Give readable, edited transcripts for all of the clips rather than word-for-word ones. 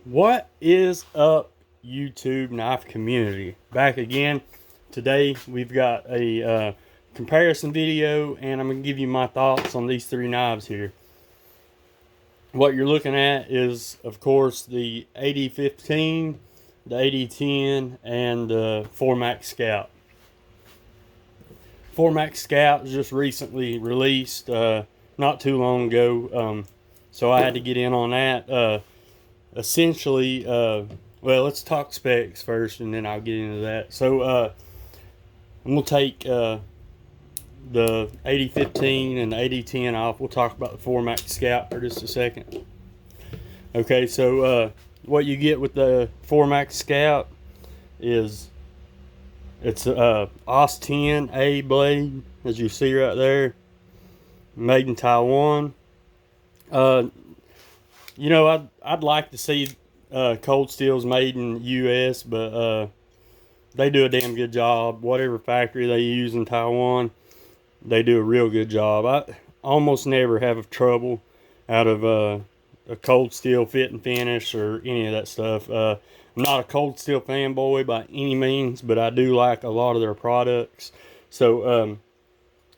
What is up, YouTube knife community? Back again. Today we've got a comparison video, and I'm going to give you my thoughts on these three knives here. What you're looking at is, of course, the AD-15, the AD-10, and the 4MAX Scout. 4MAX Scout was just recently released, not too long ago, so I had to get in on that. Essentially, well, let's talk specs first, and then I'll get into that. So I'm gonna take the AD-15 and the AD-10 off. We'll talk about the 4MAX Scout for just a second. Okay, so what you get with the 4MAX Scout is it's a AD-10 blade, as you see right there, made in Taiwan. You know, I'd like to see cold steels made in the U.S., but they do a damn good job. Whatever factory they use in Taiwan, they do a real good job. I almost never have trouble out of a cold steel fit and finish or any of that stuff. I'm not a cold steel fanboy by any means, but I do like a lot of their products. So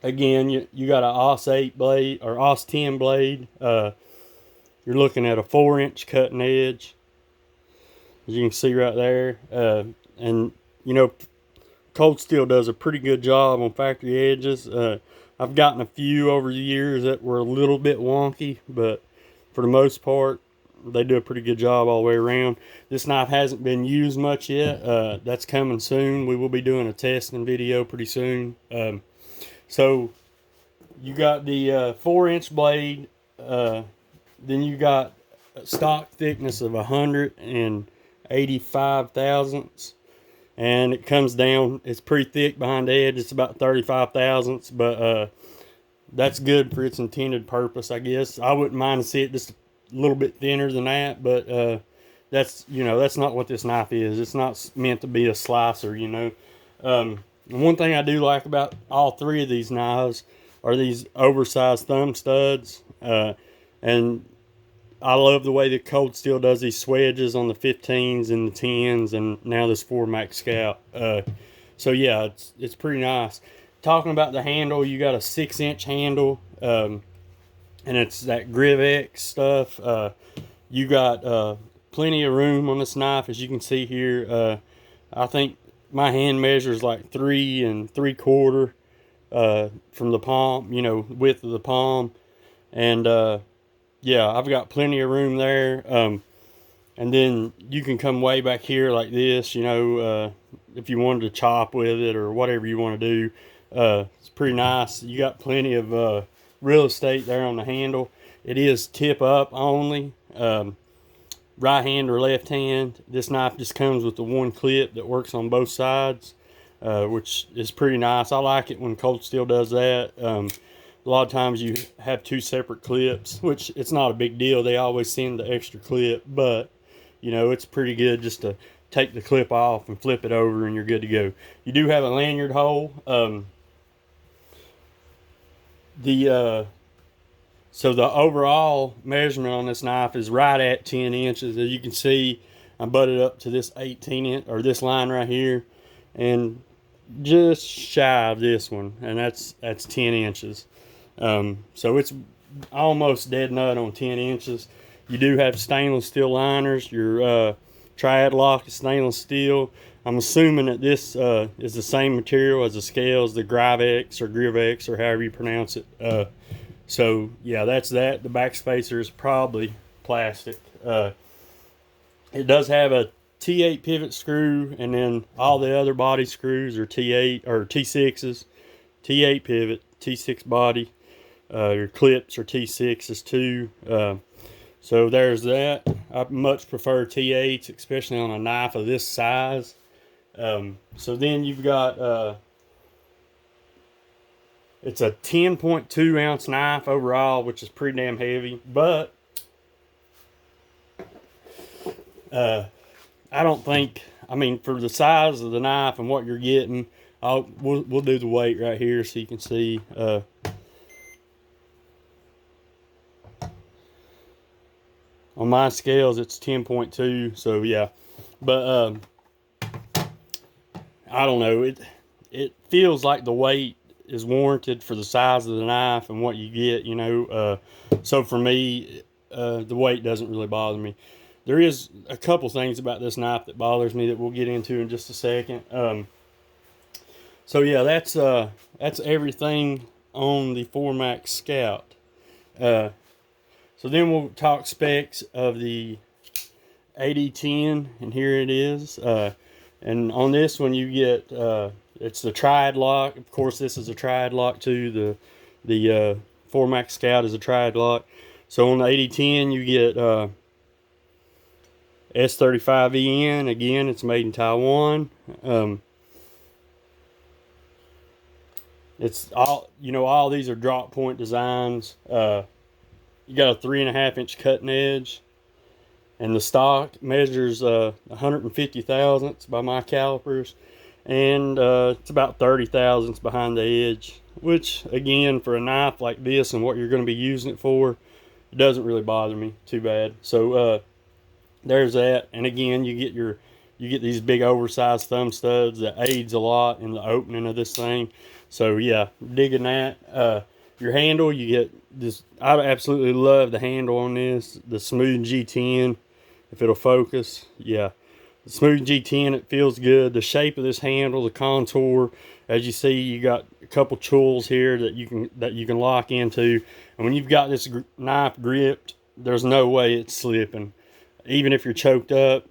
again, you got an AS-8 blade or AS-10 blade. You're looking at a 4-inch cutting edge, as you can see right there. And you know, cold steel does a pretty good job on factory edges. I've gotten a few over the years that were a little bit wonky, but for the most part, they do a pretty good job all the way around. This knife hasn't been used much yet. That's coming soon. We will be doing a testing video pretty soon. So you got the 4-inch blade. Then you got a stock thickness of 185 thousandths, and it comes down. It's pretty thick behind the edge. It's about 35 thousandths, but that's good for its intended purpose, I guess. I wouldn't mind to see it just a little bit thinner than that, but that's, you know, that's not what this knife is. It's not meant to be a slicer, you know. One thing I do like about all three of these knives are these oversized thumb studs. And I love the way that Cold Steel does these swedges on the 15s and the 10s, and now this 4MAX Scout. So yeah, it's pretty nice. Talking about the handle, you got a 6-inch handle, and it's that Griv-X stuff. You got plenty of room on this knife, as you can see here. I think my hand measures like 3 3/4 from the palm, you know, width of the palm, and yeah, I've got plenty of room there. And then you can come way back here like this, you know, if you wanted to chop with it or whatever you want to do. It's pretty nice. You got plenty of real estate there on the handle. It is tip up only, right hand or left hand. This knife just comes with the one clip that works on both sides, which is pretty nice. I like it when Cold Steel does that. A lot of times you have two separate clips, which it's not a big deal. They always send the extra clip, but you know, it's pretty good just to take the clip off and flip it over and you're good to go. You do have a lanyard hole. So the overall measurement on this knife is right at 10 inches. As you can see, I'm butted up to this 18-inch, or this line right here, and just shy of this one, and that's 10 inches. So it's almost dead nut on 10 inches. You do have stainless steel liners. Your triad lock is stainless steel. I'm assuming that this is the same material as the scales, the Griv-X or however you pronounce it. So yeah, that's that. The back spacer is probably plastic. It does have a T8 pivot screw, and then all the other body screws are T8 or T6s. T8 pivot, T6 body. Your clips are T6s too. So there's that. I much prefer T8s, especially on a knife of this size. So then you've got, it's a 10.2 ounce knife overall, which is pretty damn heavy, but I don't think, I mean, for the size of the knife and what you're getting, we'll do the weight right here so you can see. On On my scales, it's 10.2. So yeah, but I don't know. It feels like the weight is warranted for the size of the knife and what you get. You know, so for me, the weight doesn't really bother me. There is a couple things about this knife that bothers me that we'll get into in just a second. So yeah, that's everything on the 4MAX Scout. So then we'll talk specs of the AD-10, and here it is. And on this one you get, it's the triad lock. Of course, this is a triad lock too. The 4MAX Scout is a triad lock. So on the AD-10 you get S35EN. Again, it's made in Taiwan. It's all, you know, all these are drop point designs. You got a 3.5 inch cutting edge, and the stock measures 150 thousandths by my calipers, and it's about 30 thousandths behind the edge, which again, for a knife like this and what you're going to be using it for, it doesn't really bother me too bad. So there's that. And again, you get these big oversized thumb studs that aids a lot in the opening of this thing. So yeah, digging that. Your handle, you get this. I absolutely love the handle on this, the Smooth G10. If it'll focus, yeah, the Smooth G10. It feels good. The shape of this handle, the contour, as you see, you got a couple chulls here that you can lock into. And when you've got this knife gripped, there's no way it's slipping. Even if you're choked up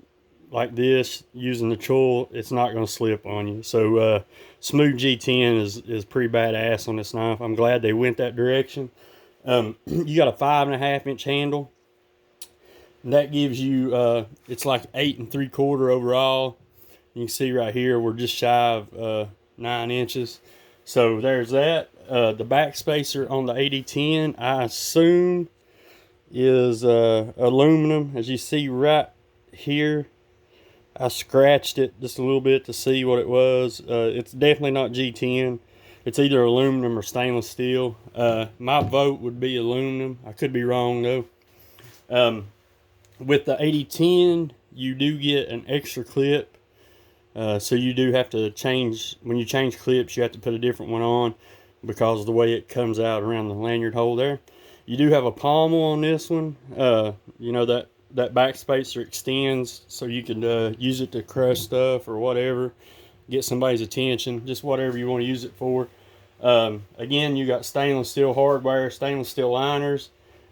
like this using the chull, it's not going to slip on you. So Smooth G10 is pretty badass on this knife. I'm glad they went that direction. You got a 5.5 inch handle, and that gives you it's like 8 3/4 overall. You can see right here we're just shy of 9 inches. So there's that. The back spacer on the AD-10, I assume, is aluminum. As you see right here, I scratched it just a little bit to see what it was. It's definitely not G10. It's either aluminum or stainless steel. My vote would be aluminum. I could be wrong though. With the AD-10, you do get an extra clip. So you do have to change, when you change clips, you have to put a different one on because of the way it comes out around the lanyard hole there. You do have a pommel on this one. You know, that back spacer extends so you can use it to crush stuff or whatever, get somebody's attention, just whatever you want to use it for. Again, you got stainless steel hardware, stainless steel liners,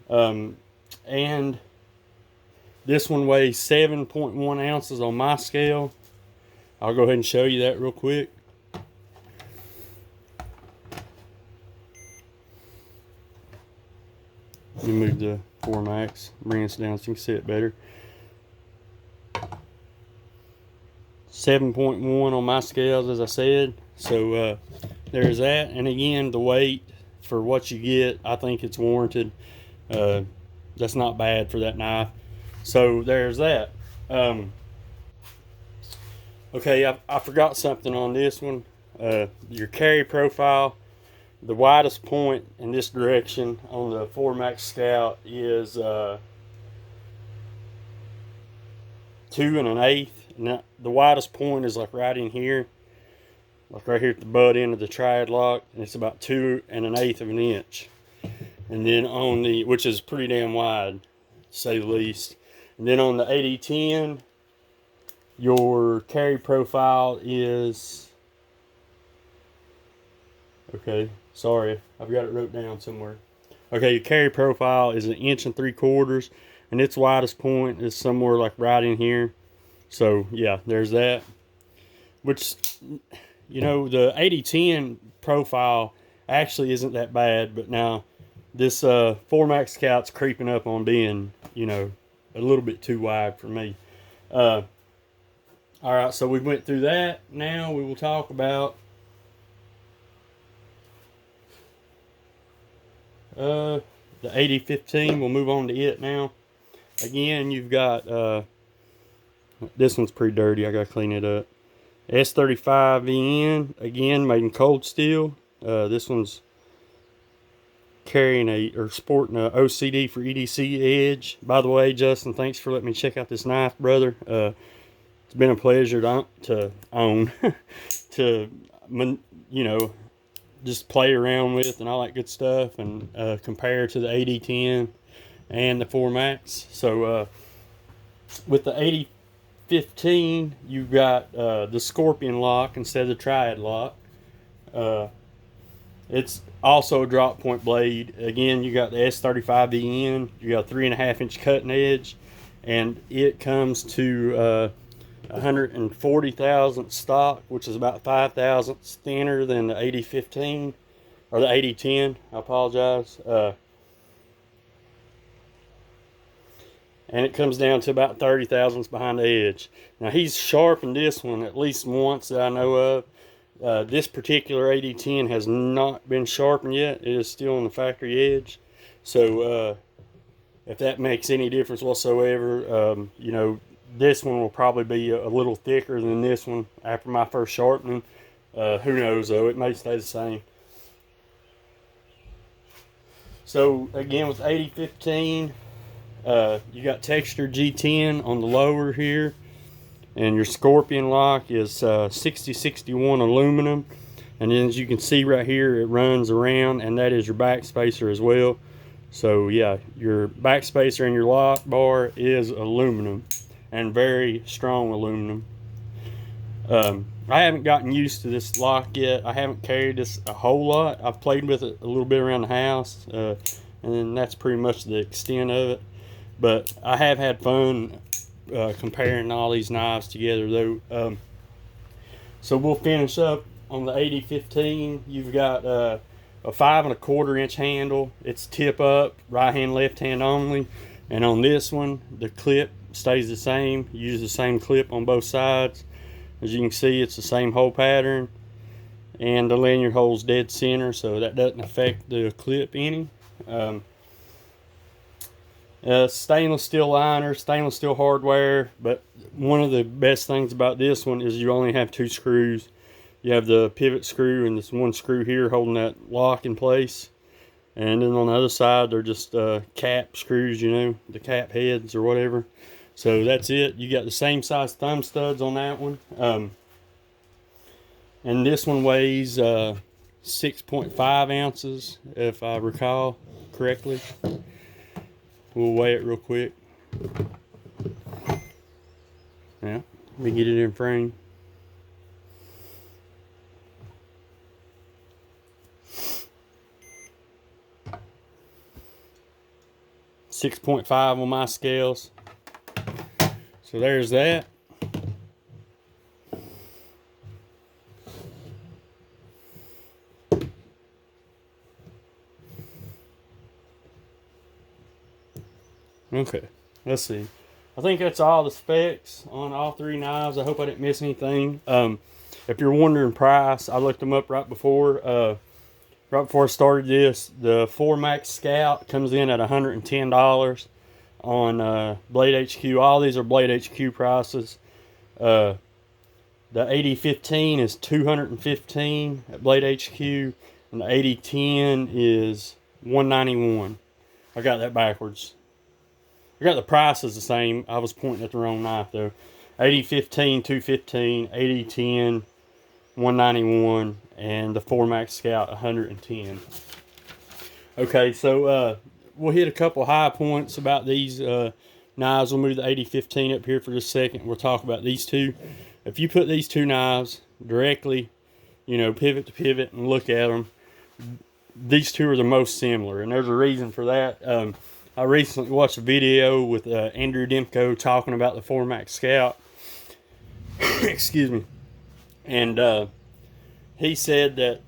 and this one weighs 7.1 ounces on my scale. I'll go ahead and show you that real quick. Let me move the 4MAX, bring this down so you can see it better. 7.1 on my scales, as I said. So there's that. And again, the weight for what you get, I think it's warranted. That's not bad for that knife. So there's that. Okay, I forgot something on this one. Your carry profile. The widest point in this direction on the 4MAX Scout is 2 1/8. Now, the widest point is like right in here, like right here at the butt end of the triad lock, and it's about 2 1/8 of an inch. And then on the, which is pretty damn wide, to say the least. And then on the AD-10, your carry profile is, okay, sorry, I've got it wrote down somewhere. Okay, your carry profile is 1 3/4 inches, and its widest point is somewhere like right in here. So yeah, there's that. Which, you know, the AD-10 profile actually isn't that bad, but now this 4MAX Scout's creeping up on being, you know, a little bit too wide for me. All right, so we went through that. Now we will talk about the AD-15. We'll move on to it now. Again, you've got this one's pretty dirty. I gotta clean it up. S35EN, again made in cold steel. This one's carrying or sporting a OCD4EDC edge. By the way, Justin, thanks for letting me check out this knife, brother. It's been a pleasure to own, to, you know, just play around with and all that good stuff, and compare to the AD-10 and the 4 Max. So with the AD-15, you've got the Scorpion lock instead of the Triad lock. It's also a drop point blade. Again, you got the S35VN. You got a 3.5 inch cutting edge, and it comes to 140 thousandths stock, which is about 5 thousandths thinner than the AD-15 or the AD-10. I apologize. And it comes down to about 30 thousandths behind the edge. Now, he's sharpened this one at least once that I know of. This particular AD-10 has not been sharpened yet. It is still on the factory edge. So if that makes any difference whatsoever, you know, this one will probably be a little thicker than this one after my first sharpening. Who knows though, it may stay the same. So again, with AD-15, you got textured G10 on the lower here, and your Scorpion lock is 6061 aluminum, and then as you can see right here, it runs around, and that is your back spacer as well. So yeah, your back spacer and your lock bar is aluminum, and very strong aluminum. I haven't gotten used to this lock yet. I haven't carried this a whole lot. I've played with it a little bit around the house, and then that's pretty much the extent of it. But I have had fun comparing all these knives together though. So we'll finish up on the AD-15. You've got a 5¼ inch handle. It's tip up, right hand, left hand only. And on this one, the clip stays the same. You use the same clip on both sides. As you can see, it's the same hole pattern, and the lanyard hole's dead center, so that doesn't affect the clip any. Stainless steel liner, stainless steel hardware, but one of the best things about this one is you only have 2 screws. You have the pivot screw and this one screw here holding that lock in place, and then on the other side they're just cap screws, you know, the cap heads or whatever. So that's it. You got the same size thumb studs on that one, and this one weighs 6.5 ounces if I recall correctly. We'll weigh it real quick. Yeah, let me get it in frame. .5 on my scales. So there's that. Okay, let's see. I think that's all the specs on all 3 knives. I hope I didn't miss anything. If you're wondering price, I looked them up right before I started this. The 4 Max Scout comes in at $110 on Blade HQ. All these are Blade HQ prices. The AD-15 is $215 at Blade HQ, and the AD-10 is $191. I got that backwards. I got the prices the same. I was pointing at the wrong knife though. AD-15 $215, AD-10 $191, and the 4 Max Scout $110. Okay, so we'll hit a couple high points about these knives. We'll move the AD-15 up here for just a second. We'll talk about these two. If you put these 2 knives directly, you know, pivot to pivot, and look at them, these 2 are the most similar, and there's a reason for that. I recently watched a video with Andrew Demko talking about the 4 Max Scout. Excuse me. And he said that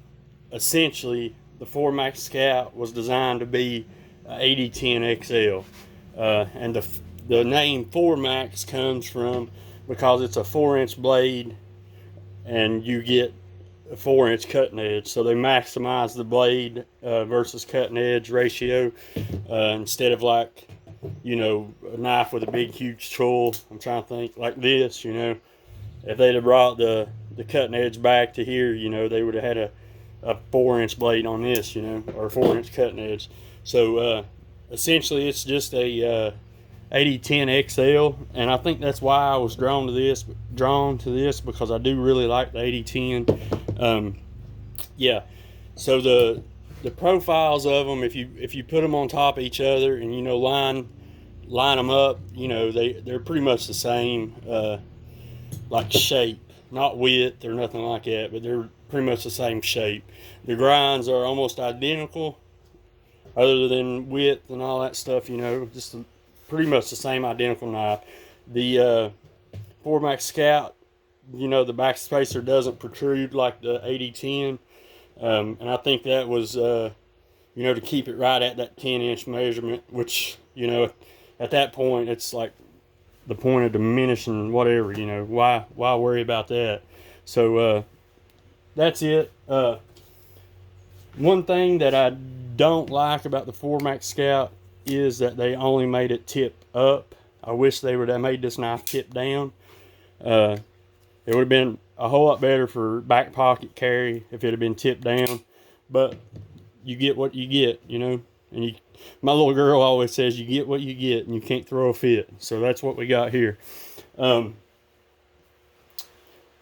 essentially the 4 Max Scout was designed to be AD-10 XL. And the name 4 Max comes from because it's a 4-inch blade and you get a 4-inch cutting edge, so they maximize the blade versus cutting edge ratio, instead of like, you know, a knife with a big huge tool. I'm trying to think like this, you know, if they'd have brought the cutting edge back to here, you know, they would have had a 4-inch blade on this, you know, or a 4-inch cutting edge. So essentially, it's just a AD-10 XL, and I think that's why I was drawn to this because I do really like the AD-10. Yeah. So the profiles of them, if you put them on top of each other and, you know, line them up, you know, they're pretty much the same, like shape, not width or nothing like that, but they're pretty much the same shape. The grinds are almost identical, other than width and all that stuff, you know, just pretty much the same identical knife. The Formax Scout, you know, the back spacer doesn't protrude like the AD-10, and I think that was, you know, to keep it right at that 10-inch measurement, which, you know, at that point, it's like the point of diminishing whatever, you know, why worry about that? So that's it. One thing that I don't like about the Formax Scout is that they only made it tip up. I wish they would have made this knife tip down. It would have been a whole lot better for back pocket carry if it had been tipped down, but you get what you get, you know. And my little girl always says, you get what you get, and you can't throw a fit. So that's what we got here.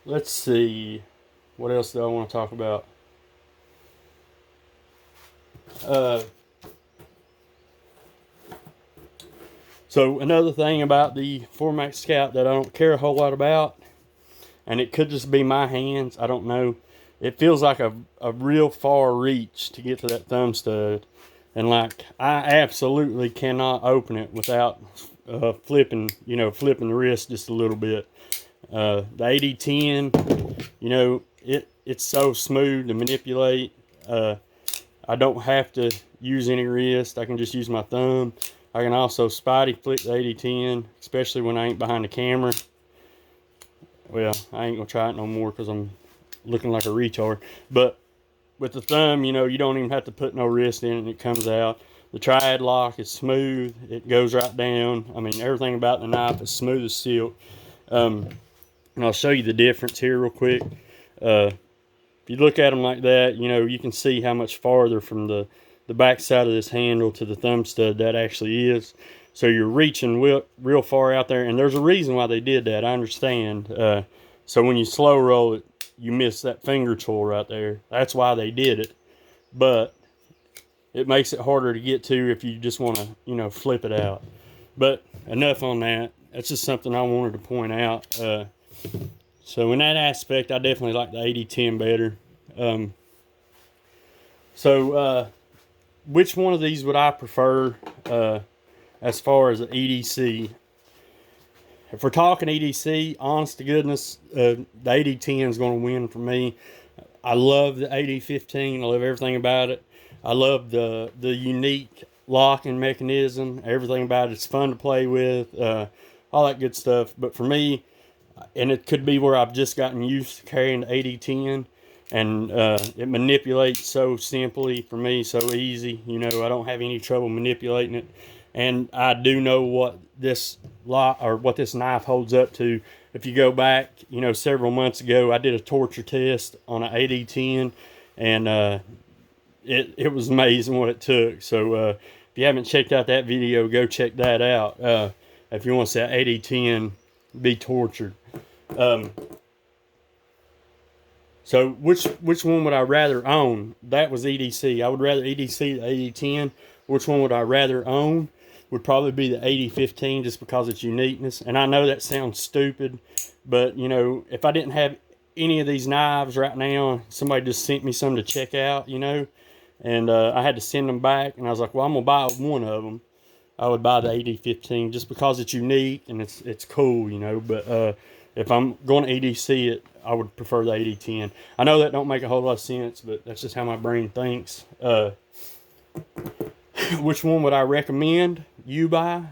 Let's see, what else do I want to talk about? So another thing about the Formax Scout that I don't care a whole lot about, and it could just be my hands, I don't know. It feels like a real far reach to get to that thumb stud. And like, I absolutely cannot open it without flipping the wrist just a little bit. The AD-10, you know, it's so smooth to manipulate. I don't have to use any wrist. I can just use my thumb. I can also spidey flick the AD-10, especially when I ain't behind the camera. Well, I ain't gonna try it no more because I'm looking like a retard. But with the thumb, you know, you don't even have to put no wrist in it and it comes out. The triad lock is smooth. It goes right down. I mean, everything about the knife is smooth as silk. And I'll show you the difference here real quick. If you look at them like that, you know, you can see how much farther from the back side of this handle to the thumb stud that actually is. So you're reaching real far out there, and there's a reason why they did that, I understand. So when you slow roll it, you miss that finger tool right there. That's why they did it. But it makes it harder to get to if you just want to, you know, flip it out. But enough on that. That's just something I wanted to point out. So in that aspect, I definitely like the AD-10 better. Which one of these would I prefer as far as the EDC? If we're talking EDC, honest to goodness, the AD-10 is going to win for me. I love the AD-15. I love everything about it. I love the unique locking mechanism. Everything about it's fun to play with. All that good stuff. But for me, and it could be where I've just gotten used to carrying the AD-10, and it manipulates so simply for me, so easy. You know, I don't have any trouble manipulating it. And I do know what this knife holds up to. If you go back, you know, several months ago, I did a torture test on an AD-10, and it was amazing what it took. So if you haven't checked out that video, go check that out. If you want to see AD-10 be tortured. So which one would I rather own? That was EDC. I would rather EDC the AD-10. Which one would I rather own? Would probably be the AD-15, just because of its uniqueness. And I know that sounds stupid, but you know, if I didn't have any of these knives right now, somebody just sent me some to check out, you know, and I had to send them back, and I was like, well, I'm gonna buy one of them. I would buy the AD-15 just because it's unique and it's cool, you know. But if I'm going to EDC it, I would prefer the AD-10. I know that don't make a whole lot of sense, but that's just how my brain thinks. Which one would I recommend you buy?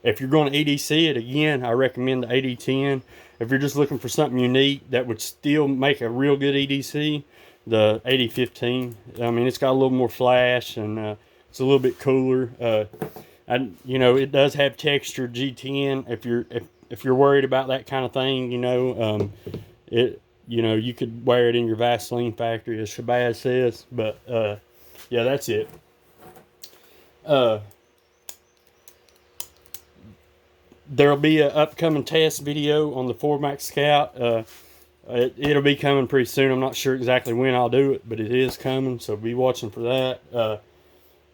If you're going to EDC it, again, I recommend the AD-10. If you're just looking for something unique that would still make a real good EDC, the AD-15. I mean, it's got a little more flash, and it's a little bit cooler. And you know, it does have textured G10. If you're worried about that kind of thing, you know, you know, you could wear it in your Vaseline factory, as Shabazz says. But yeah, that's it. There'll be an upcoming test video on the 4MAX Scout. It'll be coming pretty soon. I'm not sure exactly when I'll do it, but it is coming, so be watching for that.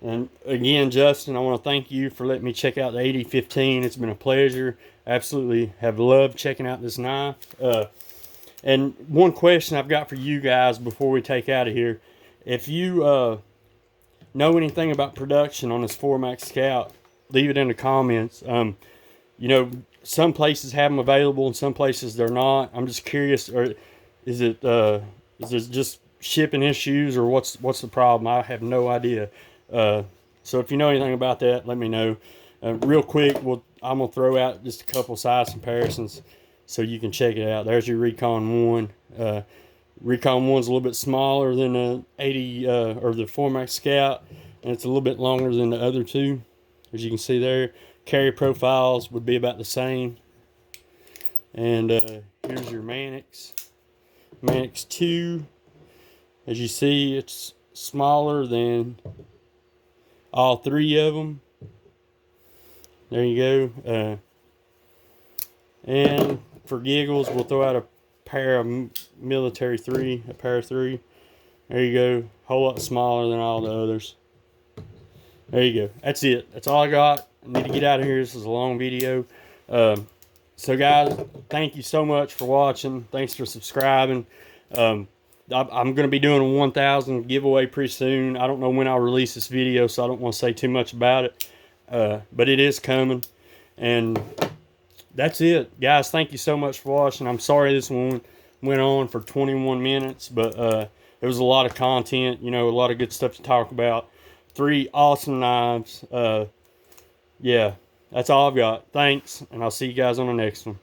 And again, Justin, I want to thank you for letting me check out the AD-15. It's been a pleasure. Absolutely have loved checking out this knife. And one question I've got for you guys before we take out of here. If you know anything about production on this 4MAX Scout, leave it in the comments. You know, some places have them available and some places they're not. I'm just curious, or is it just shipping issues, or what's the problem? I have no idea. So if you know anything about that, let me know. Real quick, I'm gonna throw out just a couple size comparisons so you can check it out. There's your Recon 1. Recon 1's a little bit smaller than the 80 or the 4MAX Scout, and it's a little bit longer than the other two, as you can see there. Carry profiles would be about the same. And here's your Mannix 2. As you see, it's smaller than all three of them. There you go. And for giggles, we'll throw out a pair of military 3, a pair of 3. There you go. Whole lot smaller than all the others. There you go. That's it. That's all I got. I need to get out of here. This is a long video. So guys, thank you so much for watching. Thanks for subscribing. I'm going to be doing a 1,000 giveaway pretty soon. I don't know when I'll release this video, so I don't want to say too much about it. But it is coming. And that's it. Guys, thank you so much for watching. I'm sorry this one went on for 21 minutes, but it was a lot of content, you know, a lot of good stuff to talk about. 3 awesome knives. Yeah, that's all I've got. Thanks, and I'll see you guys on the next one.